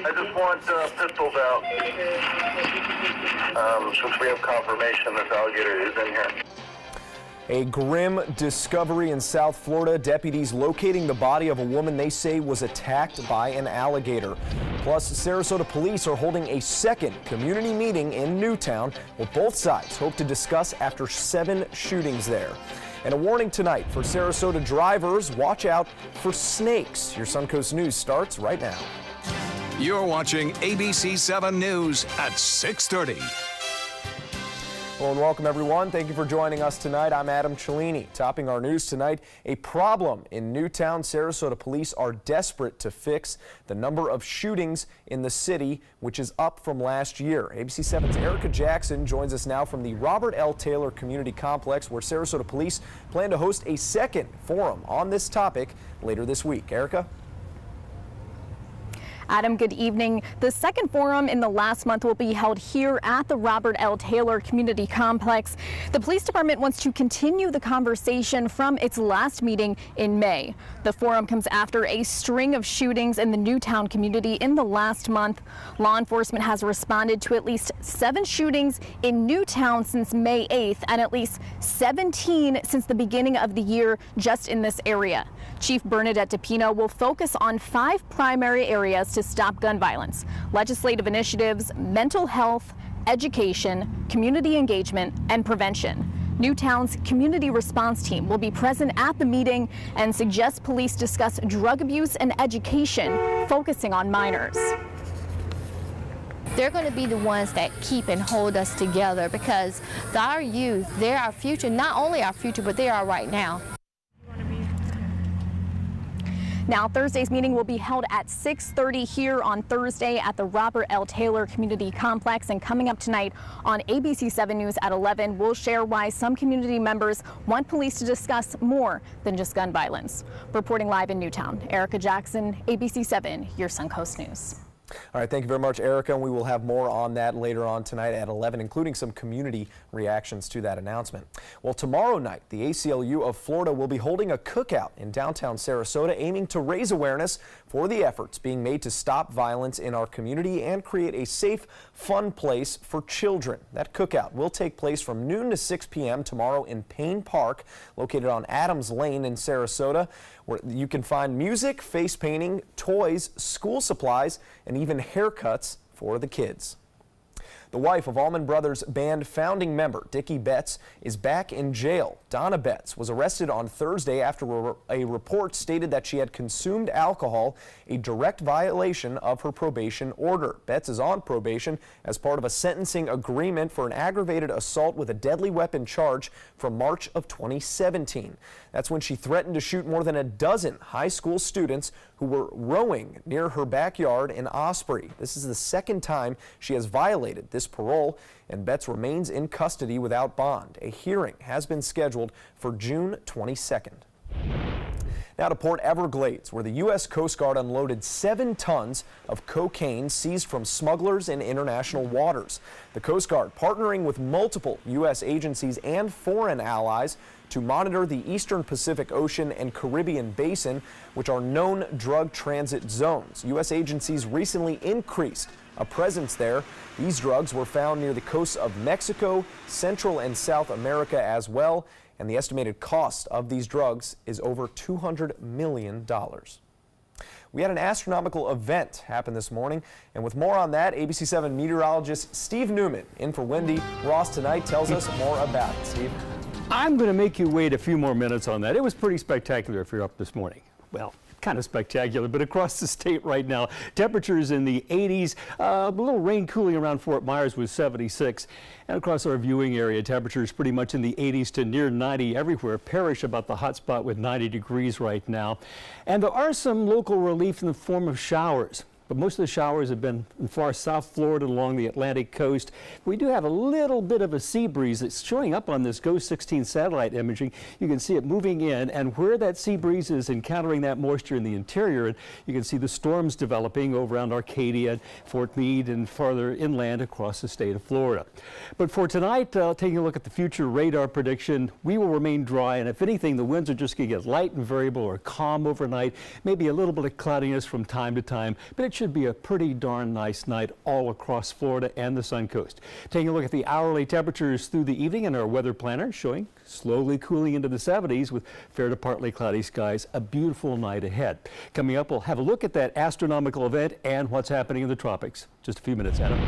I just want pistols out, since we have confirmation this alligator is in here. A grim discovery in South Florida. Deputies locating the body of a woman they say was attacked by an alligator. Plus, Sarasota police are holding a second community meeting in Newtown, where both sides hope to discuss after 7 shootings there. And a warning tonight for Sarasota drivers: watch out for snakes. Your Suncoast News starts right now. You're watching ABC 7 News at 6:30. Well, and welcome everyone. Thank you for joining us tonight. I'm Adam Cellini. Topping our news tonight, a problem in Newtown. Sarasota police are desperate to fix the number of shootings in the city, which is up from last year. ABC 7's Erica Jackson joins us now from the Robert L. Taylor Community Complex, where Sarasota police plan to host a second forum on this topic later this week. Erica? Adam, good evening. The second forum in the last month will be held here at the Robert L. Taylor Community Complex. The police department wants to continue the conversation from its last meeting in May. The forum comes after a string of shootings in the Newtown community in the last month. Law enforcement has responded to at least 7 shootings in Newtown since May 8th and at least 17 since the beginning of the year just in this area. Chief Bernadette DePino will focus on 5 primary areas to stop gun violence: legislative initiatives, mental health, education, community engagement, and prevention. Newtown's community response team will be present at the meeting and suggests police discuss drug abuse and education, focusing on minors. They're going to be the ones that keep and hold us together, because our youth, they're our future, not only our future, but they are right now. Now, Thursday's meeting will be held at 6:30 here on Thursday at the Robert L. Taylor Community Complex. And coming up tonight on ABC 7 News at 11, we'll share why some community members want police to discuss more than just gun violence. Reporting live in Newtown, Erica Jackson, ABC 7, your Suncoast News. All right, thank you very much, Erica, and we will have more on that later on tonight at 11, including some community reactions to that announcement. Well, tomorrow night, the ACLU of Florida will be holding a cookout in downtown Sarasota, aiming to raise awareness for the efforts being made to stop violence in our community and create a safe, fun place for children. That cookout will take place from noon to 6 p.m. tomorrow in Payne Park, located on Adams Lane in Sarasota, where you can find music, face painting, toys, school supplies, and even haircuts for the kids. The wife of Allman Brothers Band founding member Dickie Betts is back in jail. Donna Betts was arrested on Thursday after a report stated that she had consumed alcohol, a direct violation of her probation order. Betts is on probation as part of a sentencing agreement for an aggravated assault with a deadly weapon charge from March of 2017. That's when she threatened to shoot more than a dozen high school students who were rowing near her backyard in Osprey. This is the second time she has violated this parole, and Betts remains in custody without bond. A hearing has been scheduled for June 22nd. Now to Port Everglades, where the U.S. Coast Guard unloaded 7 tons of cocaine seized from smugglers in international waters. The Coast Guard partnering with multiple U.S. agencies and foreign allies to monitor the Eastern Pacific Ocean and Caribbean Basin, which are known drug transit zones. U.S. agencies recently increased a presence there. These drugs were found near the coasts of Mexico, Central and South America as well, and the estimated cost of these drugs is over $200 million. We had an astronomical event happen this morning, and with more on that, ABC 7 meteorologist Steve Newman in for Wendy Ross tonight tells us more about it. Steve? I'm going to make you wait a few more minutes on that. It was pretty spectacular if you're up this morning. Well, kind of spectacular, but across the state right now, temperatures in the 80s, a little rain cooling around Fort Myers with 76. And across our viewing area, temperatures pretty much in the 80s to near 90 everywhere. Parrish about the hot spot with 90 degrees right now. And there are some local relief in the form of showers. But most of the showers have been in far South Florida along the Atlantic coast. We do have a little bit of a sea breeze that's showing up on this GOES 16 satellite imaging. You can see it moving in, and where that sea breeze is encountering that moisture in the interior, and you can see the storms developing over around Arcadia, Fort Meade, and farther inland across the state of Florida. But for tonight, taking a look at the future radar prediction, we will remain dry, and if anything, the winds are just going to get light and variable or calm overnight, maybe a little bit of cloudiness from time to time, but it should be a pretty darn nice night all across Florida and the Sun Coast. Taking a look at the hourly temperatures through the evening, and our weather planner showing slowly cooling into the 70s with fair to partly cloudy skies. A beautiful night ahead. Coming up, we'll have a look at that astronomical event and what's happening in the tropics. Just a few minutes, Adam.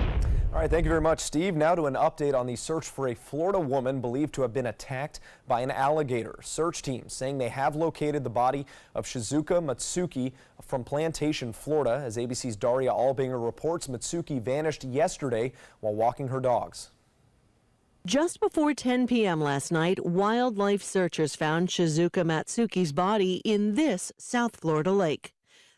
All right, thank you very much, Steve. Now to an update on the search for a Florida woman believed to have been attacked by an alligator. Search teams saying they have located the body of Shizuka Matsuki from Plantation, Florida. As ABC's Daria Albinger reports, Matsuki vanished yesterday while walking her dogs. Just before 10 p.m. last night, wildlife searchers found Shizuka Matsuki's body in this South Florida lake.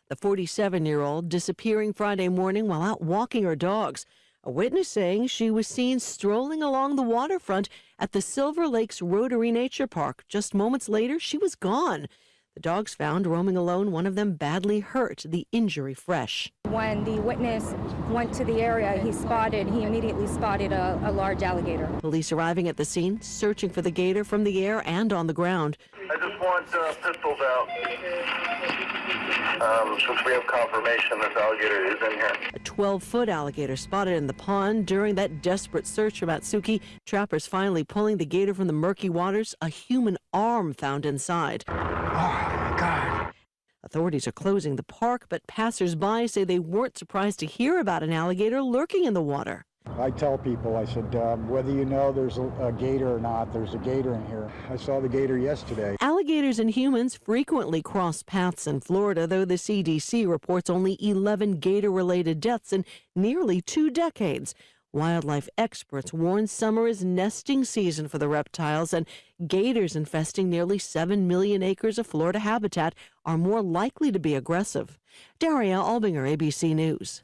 The 47-year-old disappearing Friday morning while out walking her dogs. A witness saying she was seen strolling along the waterfront at the Silver Lakes Rotary Nature Park. Just moments later, she was gone. The dogs found roaming alone, one of them badly hurt, the injury fresh. When the witness went to the area, he immediately spotted a large alligator. Police arriving at the scene, searching for the gator from the air and on the ground. I just want pistols out. Since we have confirmation this alligator is in here. A 12-foot alligator spotted in the pond. During that desperate search for Matsuki, trappers finally pulling the gator from the murky waters, a human arm found inside. Oh, my God. Authorities are closing the park, but passers-by say they weren't surprised to hear about an alligator lurking in the water. I tell people, I said, whether you know there's a gator or not, there's a gator in here. I saw the gator yesterday. Alligators and humans frequently cross paths in Florida, though the CDC reports only 11 gator-related deaths in nearly 2 decades. Wildlife experts warn summer is nesting season for the reptiles, and gators infesting nearly 7 million acres of Florida habitat are more likely to be aggressive. Daria Albinger, ABC News.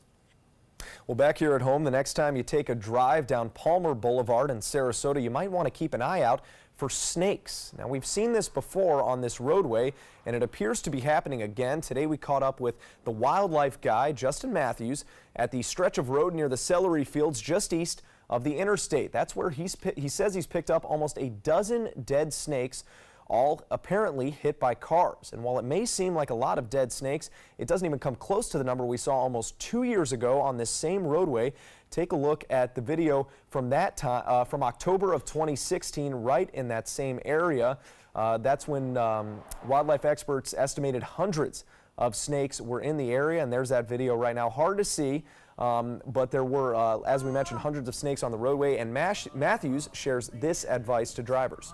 Well, back here at home, the next time you take a drive down Palmer Boulevard in Sarasota, you might want to keep an eye out for snakes. Now, we've seen this before on this roadway, and it appears to be happening again. Today, we caught up with the wildlife guy, Justin Matthews, at the stretch of road near the celery fields just east of the interstate. That's where he says he's picked up almost a dozen dead snakes, all apparently hit by cars. And while it may seem like a lot of dead snakes, it doesn't even come close to the number we saw almost 2 years ago on this same roadway. Take a look at the video from that time, from October of 2016, right in that same area. That's when wildlife experts estimated hundreds of snakes were in the area, and there's that video right now. Hard to see, but there were, as we mentioned, hundreds of snakes on the roadway, and Matthews shares this advice to drivers.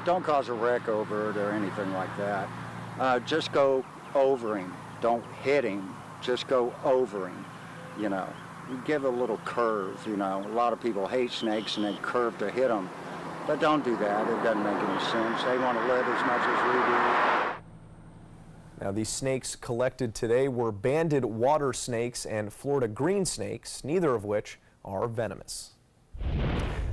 Don't cause a wreck over it or anything like that. Just go over him. Don't hit him. Just go over him, you know. You give a little curve, you know. A lot of people hate snakes and they curve to hit them. But don't do that. It doesn't make any sense. They want to live as much as we do. Now, these snakes collected today were banded water snakes and Florida green snakes, neither of which are venomous.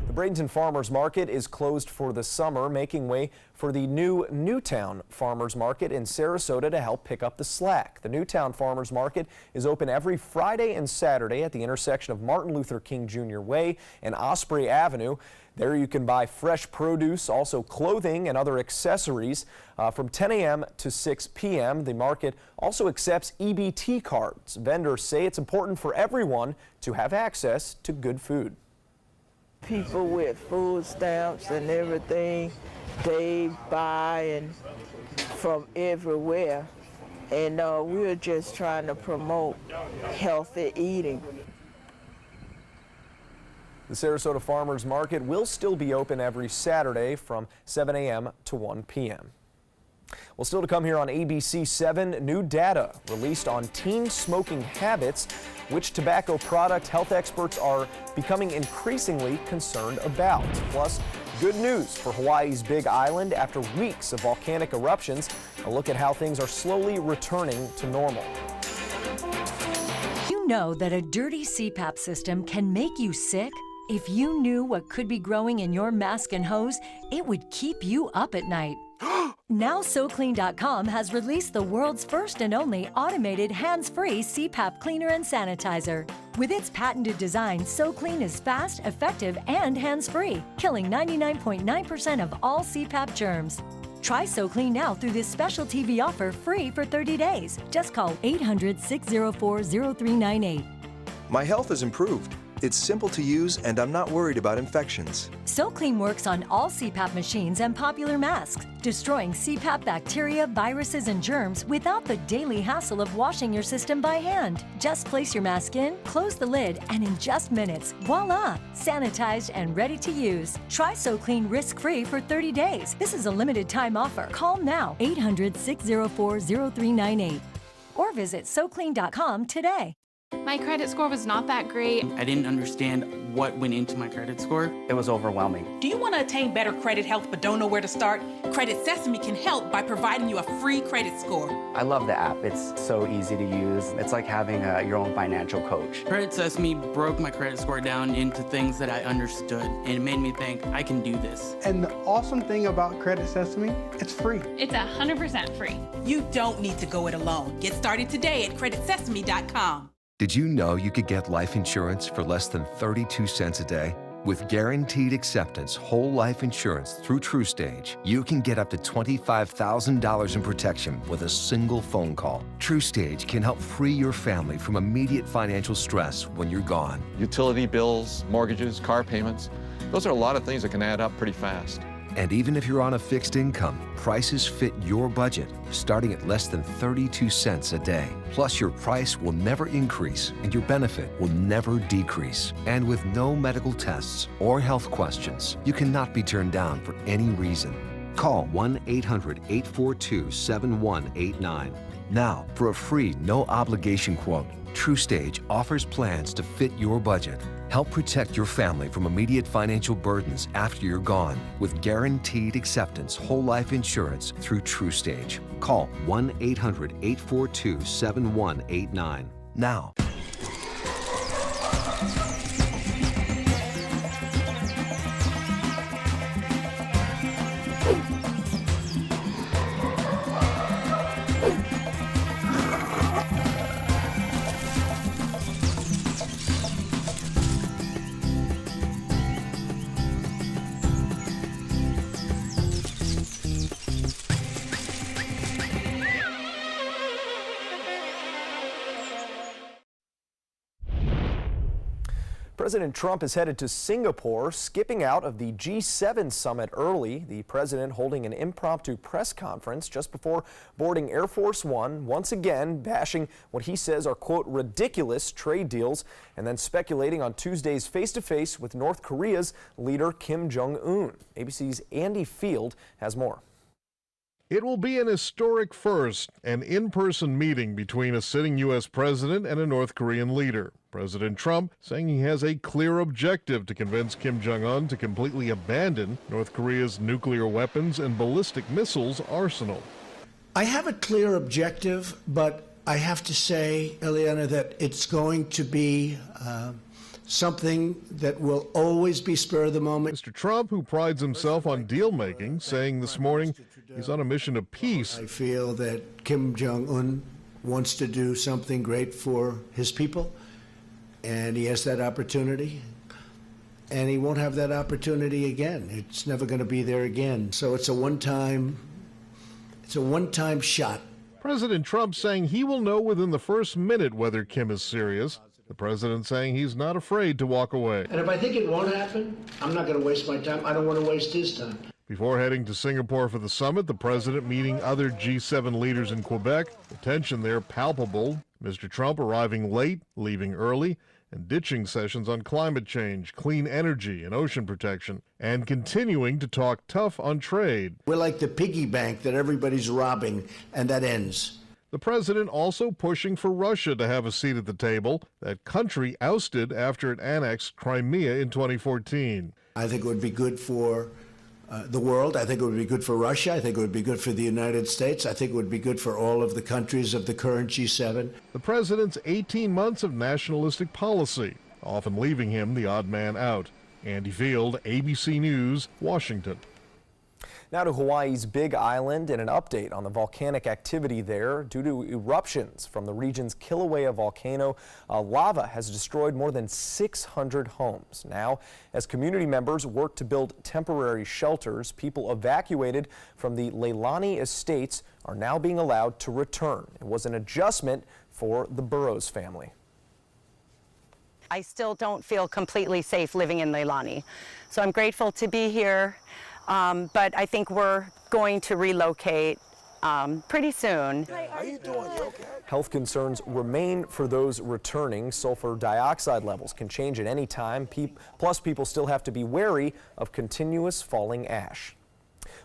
The Bradenton Farmers Market is closed for the summer, making way for the new Newtown Farmers Market in Sarasota to help pick up the slack. The Newtown Farmers Market is open every Friday and Saturday at the intersection of Martin Luther King Jr. Way and Osprey Avenue. There you can buy fresh produce, also clothing and other accessories from 10 a.m. to 6 p.m. The market also accepts EBT cards. Vendors say it's important for everyone to have access to good food. People with food stamps and everything, they buy and from everywhere. And we're just trying to promote healthy eating. The Sarasota Farmers Market will still be open every Saturday from 7 a.m. to 1 p.m. Well, still to come here on ABC 7, new data released on teen smoking habits, which tobacco product health experts are becoming increasingly concerned about. Plus, good news for Hawaii's Big Island after weeks of volcanic eruptions. A look at how things are slowly returning to normal. You know that a dirty CPAP system can make you sick? If you knew what could be growing in your mask and hose, it would keep you up at night. Now SoClean.com has released the world's first and only automated hands-free CPAP cleaner and sanitizer. With its patented design, SoClean is fast, effective, and hands-free, killing 99.9% of all CPAP germs. Try SoClean now through this special TV offer free for 30 days. Just call 800-604-0398. My health has improved. It's simple to use, and I'm not worried about infections. SoClean works on all CPAP machines and popular masks, destroying CPAP bacteria, viruses, and germs without the daily hassle of washing your system by hand. Just place your mask in, close the lid, and in just minutes, voila! Sanitized and ready to use. Try SoClean risk-free for 30 days. This is a limited time offer. Call now, 800-604-0398, or visit SoClean.com today. My credit score was not that great. I didn't understand what went into my credit score. It was overwhelming. Do you want to attain better credit health but don't know where to start? Credit Sesame can help by providing you a free credit score. I love the app. It's so easy to use. It's like having your own financial coach. Credit Sesame broke my credit score down into things that I understood, and it made me think, I can do this. And the awesome thing about Credit Sesame, it's free. It's 100% free. You don't need to go it alone. Get started today at creditsesame.com. Did you know you could get life insurance for less than 32 cents a day? With Guaranteed Acceptance whole life insurance through TruStage, you can get up to $25,000 in protection with a single phone call. TruStage can help free your family from immediate financial stress when you're gone. Utility bills, mortgages, car payments, those are a lot of things that can add up pretty fast. And even if you're on a fixed income, prices fit your budget, starting at less than 32 cents a day. Plus, your price will never increase and your benefit will never decrease. And with no medical tests or health questions, you cannot be turned down for any reason. Call 1-800-842-7189 now for a free, no-obligation quote. TruStage offers plans to fit your budget. Help protect your family from immediate financial burdens after you're gone with Guaranteed Acceptance whole life insurance through TruStage. Call 1-800-842-7189 now. President Trump is headed to Singapore, skipping out of the G7 summit early. The president holding an impromptu press conference just before boarding Air Force One, once again bashing what he says are, quote, ridiculous trade deals, and then speculating on Tuesday's face-to-face with North Korea's leader Kim Jong-un. ABC's Andy Field has more. It will be an historic first, an in-person meeting between a sitting U.S. president and a North Korean leader. President Trump saying he has a clear objective to convince Kim Jong-un to completely abandon North Korea's nuclear weapons and ballistic missiles arsenal. I have a clear objective, but I have to say, Eliana, that it's going to be something that will always be spur of the moment. Mr. Trump, who prides himself on deal-making, saying this morning he's on a mission of peace. I feel that Kim Jong-un wants to do something great for his people, and he has that opportunity, and he won't have that opportunity again. It's never going to be there again. So it's a one-time shot. President Trump saying he will know within the first minute whether Kim is serious. The president saying he's not afraid to walk away. And if I think it won't happen, I'm not going to waste my time. I don't want to waste his time. Before heading to Singapore for the summit, the president meeting other G7 leaders in Quebec. The tension there palpable. Mr. Trump arriving late, leaving early, and ditching sessions on climate change, clean energy, and ocean protection, and continuing to talk tough on trade. We're like the piggy bank that everybody's robbing, and that ends. The president also pushing for Russia to have a seat at the table, that country ousted after it annexed Crimea in 2014. I think it would be good for the world. I think it would be good for Russia. I think it would be good for the United States. I think it would be good for all of the countries of the current G7. The president's 18 months of nationalistic policy, often leaving him the odd man out. Andy Field, ABC News, Washington. Now to Hawaii's Big Island and an update on the volcanic activity there. Due to eruptions from the region's Kilauea volcano, lava has destroyed more than 600 homes. Now, as community members work to build temporary shelters, people evacuated from the Leilani estates are now being allowed to return. It was an adjustment for the Burrows family. I still don't feel completely safe living in Leilani. So I'm grateful to be here, but I think we're going to relocate pretty soon. How you doing? You okay? Health concerns remain for those returning. Sulfur dioxide levels can change at any time. Plus, people still have to be wary of continuous falling ash.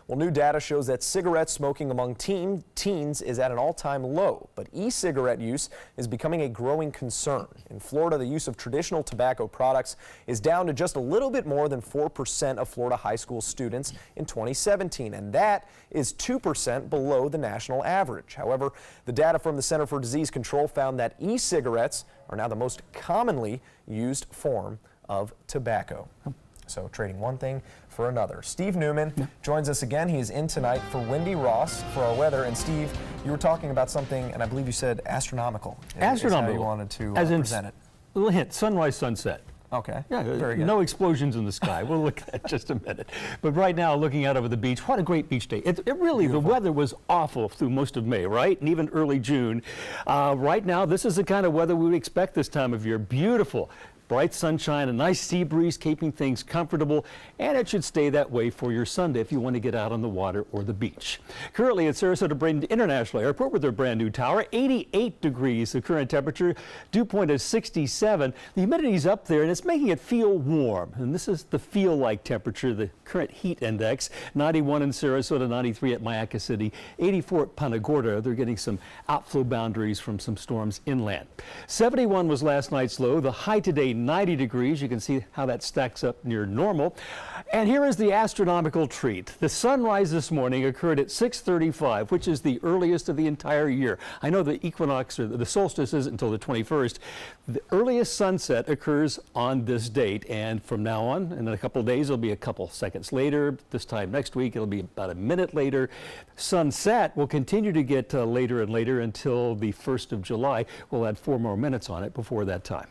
Well, new data shows that cigarette smoking among teens is at an all-time low, but e-cigarette use is becoming a growing concern. In Florida, the use of traditional tobacco products is down to just a little bit more than 4% of Florida high school students in 2017, and that is 2% below the national average. However, the data from the Center for Disease Control found that e-cigarettes are now the most commonly used form of tobacco. So trading one thing for another. Steve Newman joins us again. He is in tonight for Wendy Ross for our weather. And Steve, you were talking about something, and I believe you said astronomical. Astronomical. Is how you wanted to present it. A little hint, sunrise, sunset. Okay. Yeah, very good. No explosions in the sky. We'll look at that in just a minute. But right now, looking out over the beach, what a great beach day. It really, beautiful. The weather was awful through most of May, right? And even early June. Right now, this is the kind of weather we would expect this time of year. Beautiful. Bright sunshine, a nice sea breeze, keeping things comfortable, and it should stay that way for your Sunday if you want to get out on the water or the beach. Currently at Sarasota Bradenton International Airport with their brand new tower, 88 degrees the current temperature, dew point is 67. The humidity's up there and it's making it feel warm. And this is the feel-like temperature, the current heat index, 91 in Sarasota, 93 at Mayaca City, 84 at Punta Gorda. They're getting some outflow boundaries from some storms inland. 71 was last night's low. The high today, 90 degrees. You can see how that stacks up near normal. And here is the astronomical treat. The sunrise this morning occurred at 6:35, which is the earliest of the entire year. I know the equinox or the solstice isn't until the 21st. The earliest sunset occurs on this date, and from now on, in a couple of days, it'll be a couple seconds later. This time next week, it'll be about a minute later. Sunset will continue to get later and later until the 1st of July. We'll add 4 more minutes on it before that time.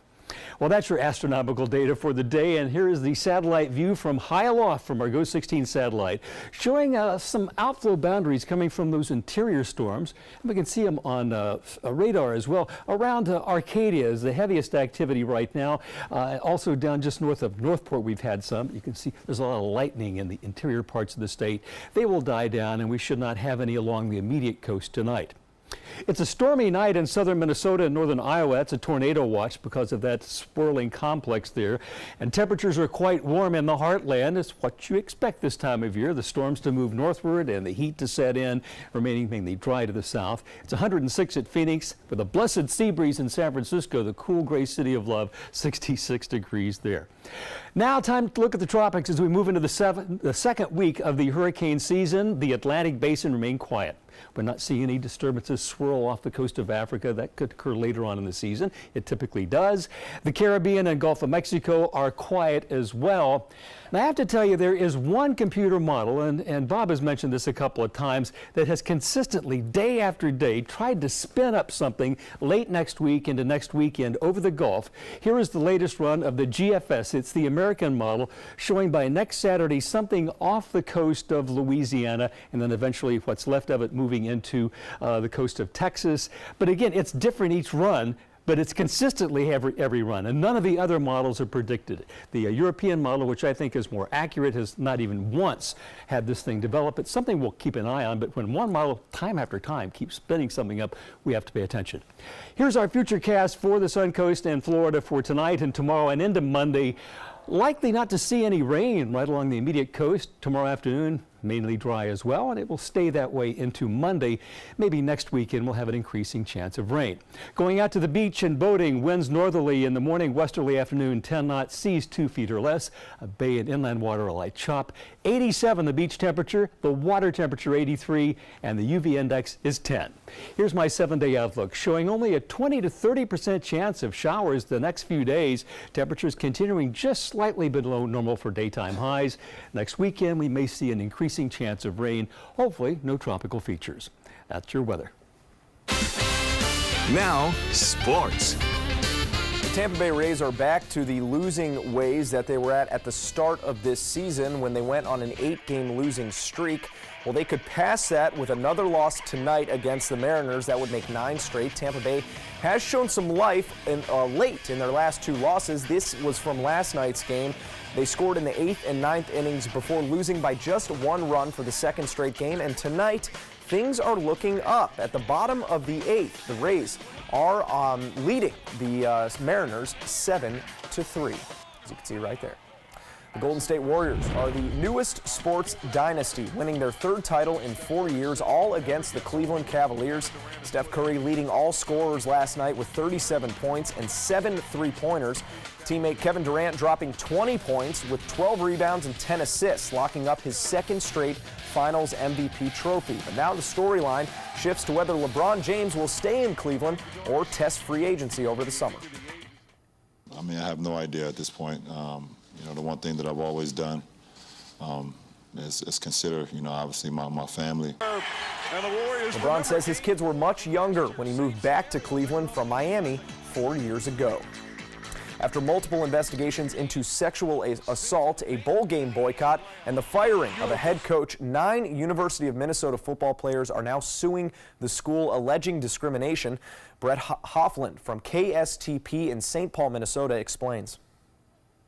Well, that's your astronomical data for the day, and here is the satellite view from high aloft from our GOES 16 satellite, showing some outflow boundaries coming from those interior storms. And we can see them on a radar as well. Around Arcadia is the heaviest activity right now. Also down just north of Northport, we've had some. You can see there's a lot of lightning in the interior parts of the state. They will die down, and we should not have any along the immediate coast tonight. It's a stormy night in southern Minnesota and northern Iowa. It's a tornado watch because of that swirling complex there. And temperatures are quite warm in the heartland. It's what you expect this time of year. The storms to move northward and the heat to set in, remaining mainly dry to the south. It's 106 at Phoenix with a blessed sea breeze in San Francisco, the cool gray city of love, 66 degrees there. Now time to look at the tropics as we move into the second week of the hurricane season. The Atlantic basin remained quiet. We're not seeing any disturbances swirl off the coast of Africa. That could occur later on in the season. It typically does. The Caribbean and Gulf of Mexico are quiet as well. And I have to tell you, there is one computer model, and Bob has mentioned this a couple of times, that has consistently, day after day, tried to spin up something late next week into next weekend over the Gulf. Here is the latest run of the GFS. It's the American model, showing by next Saturday something off the coast of Louisiana, and then eventually what's left of it moving into the coast of Texas. But again, it's different each run, but it's consistently every run, and none of the other models are predicted. The European model, which I think is more accurate, has not even once had this thing develop. It's something we'll keep an eye on, but when one model, time after time, keeps spinning something up, we have to pay attention. Here's our future cast for the Suncoast and Florida for tonight and tomorrow and into Monday. Likely not to see any rain right along the immediate coast tomorrow afternoon. Mainly dry as well, and it will stay that way into Monday. Maybe next weekend we'll have an increasing chance of rain. Going out to the beach and boating, winds northerly in the morning, westerly afternoon, 10 knots, seas 2 feet or less. A bay and inland water a light chop. 87 the beach temperature, the water temperature 83, and the UV index is 10. Here's my 7-day outlook, showing only a 20 to 30% chance of showers the next few days. Temperatures continuing just slightly below normal for daytime highs. Next weekend we may see an increasing increasing chance of rain. Hopefully, no tropical features. That's your weather. Now, sports. The Tampa Bay Rays are back to the losing ways that they were at the start of this season when they went on an 8-game losing streak. Well, they could pass that with another loss tonight against the Mariners. That would make 9 straight. Tampa Bay has shown some life late in their last 2 losses. This was from last night's game. They scored in the 8th and 9th innings before losing by just 1 run for the 2nd straight game. And tonight, things are looking up. At the bottom of the 8th, the Rays are leading the Mariners 7-3, as you can see right there. The Golden State Warriors are the newest sports dynasty, winning their 3rd title in 4 years, all against the Cleveland Cavaliers. Steph Curry leading all scorers last night with 37 points and 7 3-pointers. Teammate Kevin Durant dropping 20 points with 12 rebounds and 10 assists, locking up his 2nd straight Finals MVP trophy. But now the storyline shifts to whether LeBron James will stay in Cleveland or test free agency over the summer. I mean, I have no idea at this point. The one thing that I've always done is consider, obviously my family. LeBron says his kids were much younger when he moved back to Cleveland from Miami 4 years ago. After multiple investigations into sexual assault, a bowl game boycott, and the firing of a head coach, 9 University of Minnesota football players are now suing the school alleging discrimination. Brett Hoffland from KSTP in St. Paul, Minnesota explains.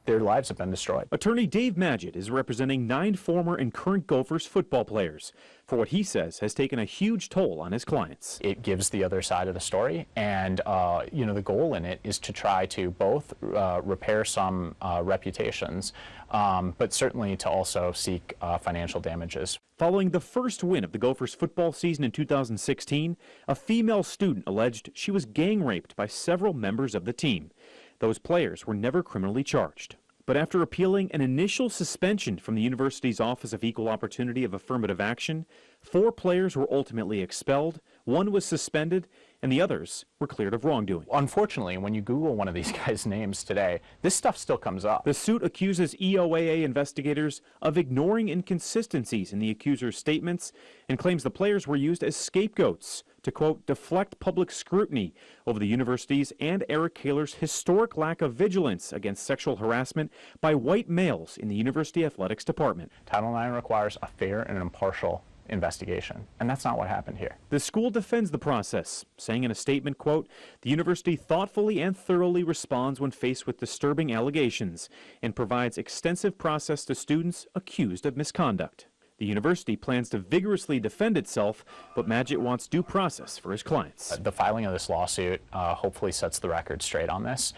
Their lives have been destroyed. Attorney Dave Magid is representing 9 former and current Gophers football players for what he says has taken a huge toll on his clients. It gives the other side of the story, and the goal in it is to try to both repair some reputations, but certainly to also seek financial damages. Following the first win of the Gophers football season in 2016, a female student alleged she was gang raped by several members of the team. Those players were never criminally charged. But after appealing an initial suspension from the university's Office of Equal Opportunity of Affirmative Action, 4 players were ultimately expelled, 1 was suspended, and the others were cleared of wrongdoing. Unfortunately, when you Google one of these guys' names today, this stuff still comes up. The suit accuses EOAA investigators of ignoring inconsistencies in the accuser's statements and claims the players were used as scapegoats to, quote, deflect public scrutiny over the university's and Eric Kaler's historic lack of vigilance against sexual harassment by white males in the university athletics department. Title IX requires a fair and impartial investigation, and that's not what happened here. The school defends the process, saying in a statement, quote, the university thoughtfully and thoroughly responds when faced with disturbing allegations and provides extensive process to students accused of misconduct. The university plans to vigorously defend itself, but Magid wants due process for his clients. The filing of this lawsuit hopefully sets the record straight on this.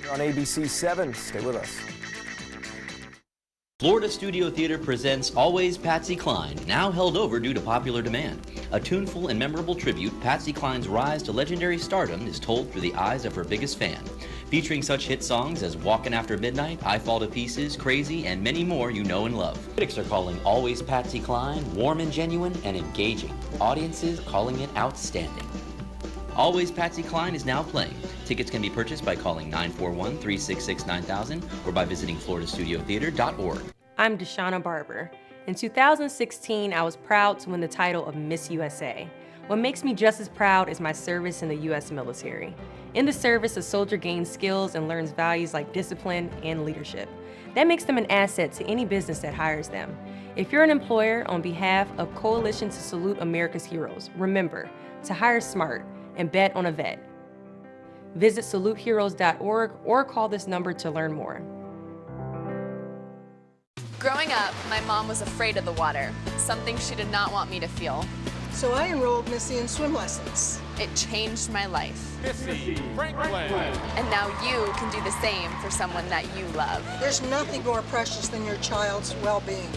You're on ABC 7. Stay with us. Florida Studio Theater presents Always Patsy Cline, now held over due to popular demand. A tuneful and memorable tribute, Patsy Cline's rise to legendary stardom is told through the eyes of her biggest fan. Featuring such hit songs as Walkin' After Midnight, I Fall to Pieces, Crazy, and many more you know and love. Critics are calling Always Patsy Cline warm and genuine and engaging. Audiences calling it outstanding. Always Patsy Cline is now playing. Tickets can be purchased by calling 941-366-9000 or by visiting floridastudiotheater.org. I'm Deshauna Barber. In 2016, I was proud to win the title of Miss USA. What makes me just as proud is my service in the U.S. military. In the service, a soldier gains skills and learns values like discipline and leadership. That makes them an asset to any business that hires them. If you're an employer, on behalf of Coalition to Salute America's Heroes, remember to hire smart and bet on a vet. Visit saluteheroes.org or call this number to learn more. Growing up, my mom was afraid of the water, something she did not want me to feel. So I enrolled Missy in swim lessons. It changed my life. Missy Franklin. And now you can do the same for someone that you love. There's nothing more precious than your child's well-being.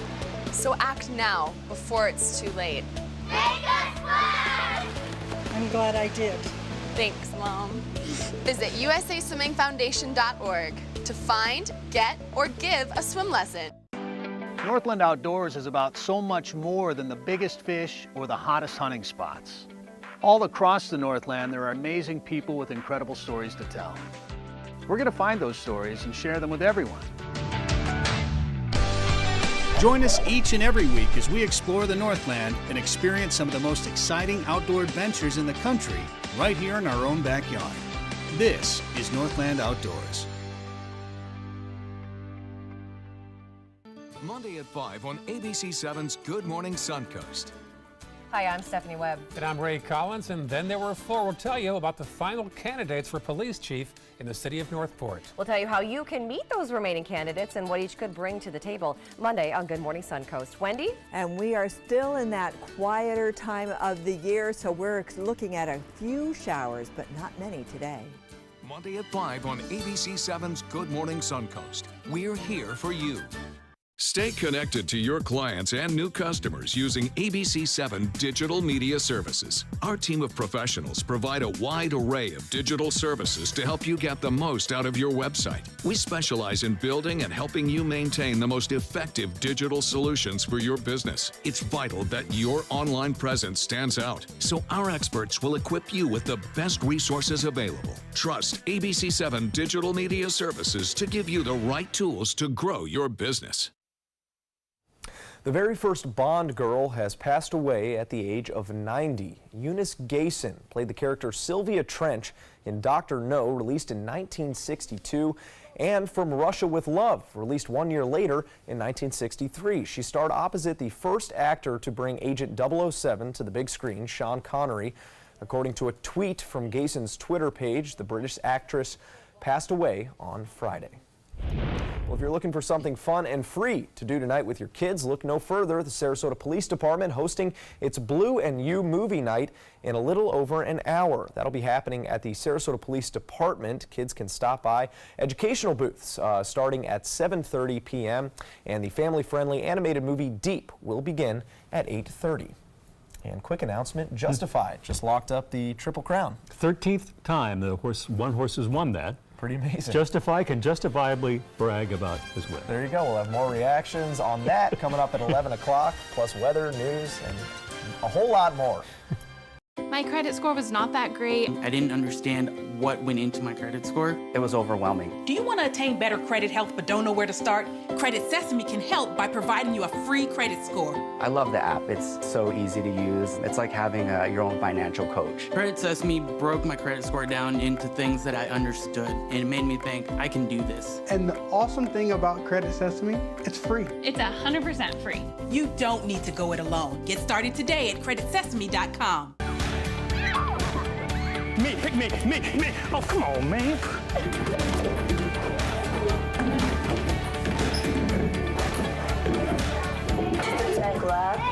So act now, before it's too late. Make us swim! I'm glad I did. Thanks, Mom. Visit usaswimmingfoundation.org to find, get, or give a swim lesson. Northland Outdoors is about so much more than the biggest fish or the hottest hunting spots. All across the Northland, there are amazing people with incredible stories to tell. We're going to find those stories and share them with everyone. Join us each and every week as we explore the Northland and experience some of the most exciting outdoor adventures in the country right here in our own backyard. This is Northland Outdoors. Monday at 5 on ABC7's Good Morning Suncoast. Hi, I'm Stephanie Webb. And I'm Ray Collins, and then there were four. We'll tell you about the final candidates for police chief in the city of Northport. We'll tell you how you can meet those remaining candidates and what each could bring to the table Monday on Good Morning Suncoast. Wendy? And we are still in that quieter time of the year, so we're looking at a few showers, but not many today. Monday at 5 on ABC7's Good Morning Suncoast. We're here for you. Stay connected to your clients and new customers using ABC7 Digital Media Services. Our team of professionals provide a wide array of digital services to help you get the most out of your website. We specialize in building and helping you maintain the most effective digital solutions for your business. It's vital that your online presence stands out, so our experts will equip you with the best resources available. Trust ABC7 Digital Media Services to give you the right tools to grow your business. The very first Bond girl has passed away at the age of 90. Eunice Gayson played the character Sylvia Trench in Dr. No, released in 1962, and From Russia with Love, released 1 year later in 1963. She starred opposite the first actor to bring Agent 007 to the big screen, Sean Connery. According to a tweet from Gayson's Twitter page, the British actress passed away on Friday. Well, if you're looking for something fun and free to do tonight with your kids, look no further. The Sarasota Police Department hosting its Blue and You movie night in a little over an hour. That'll be happening at the Sarasota Police Department. Kids can stop by. Educational booths starting at 7:30 p.m. and the family-friendly animated movie Deep will begin at 8:30. And quick announcement, Justified just locked up the Triple Crown. 13th time one horse has won that. Pretty amazing. Justify can justifiably brag about his win. There you go. We'll have more reactions on that coming up at 11 o'clock, plus weather, news, and a whole lot more. My credit score was not that great. I didn't understand what went into my credit score. It was overwhelming. Do you want to attain better credit health but don't know where to start? Credit Sesame can help by providing you a free credit score. I love the app. It's so easy to use. It's like having your own financial coach. Credit Sesame broke my credit score down into things that I understood, and it made me think, I can do this. And the awesome thing about Credit Sesame, it's free. It's 100% free. You don't need to go it alone. Get started today at creditsesame.com. Me, pick me. Oh, come on, man.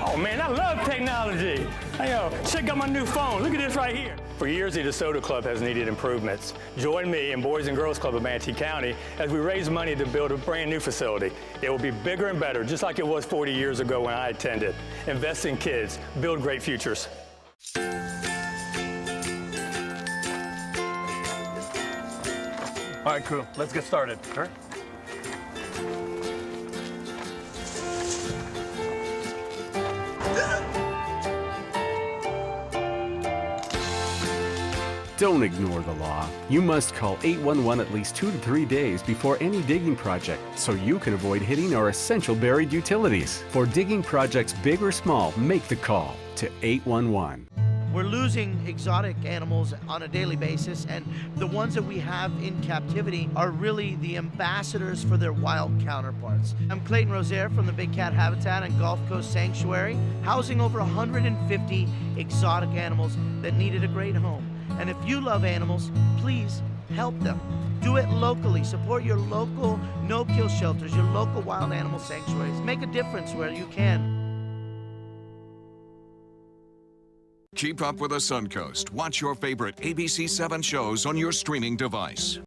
Oh, man, I love technology. Hey, yo, check out my new phone. Look at this right here. For years, the DeSoto Club has needed improvements. Join me and Boys and Girls Club of Manatee County as we raise money to build a brand new facility. It will be bigger and better, just like it was 40 years ago when I attended. Invest in kids, build great futures. All right, crew, let's get started. Sure. Don't ignore the law. You must call 811 at least 2 to 3 days before any digging project so you can avoid hitting our essential buried utilities. For digging projects big or small, make the call to 811. We're losing exotic animals on a daily basis, and the ones that we have in captivity are really the ambassadors for their wild counterparts. I'm Clayton Rozier from the Big Cat Habitat and Gulf Coast Sanctuary, housing over 150 exotic animals that needed a great home. And if you love animals, please help them. Do it locally. Support your local no-kill shelters, your local wild animal sanctuaries. Make a difference where you can. Keep up with the Suncoast. Watch your favorite ABC7 shows on your streaming device.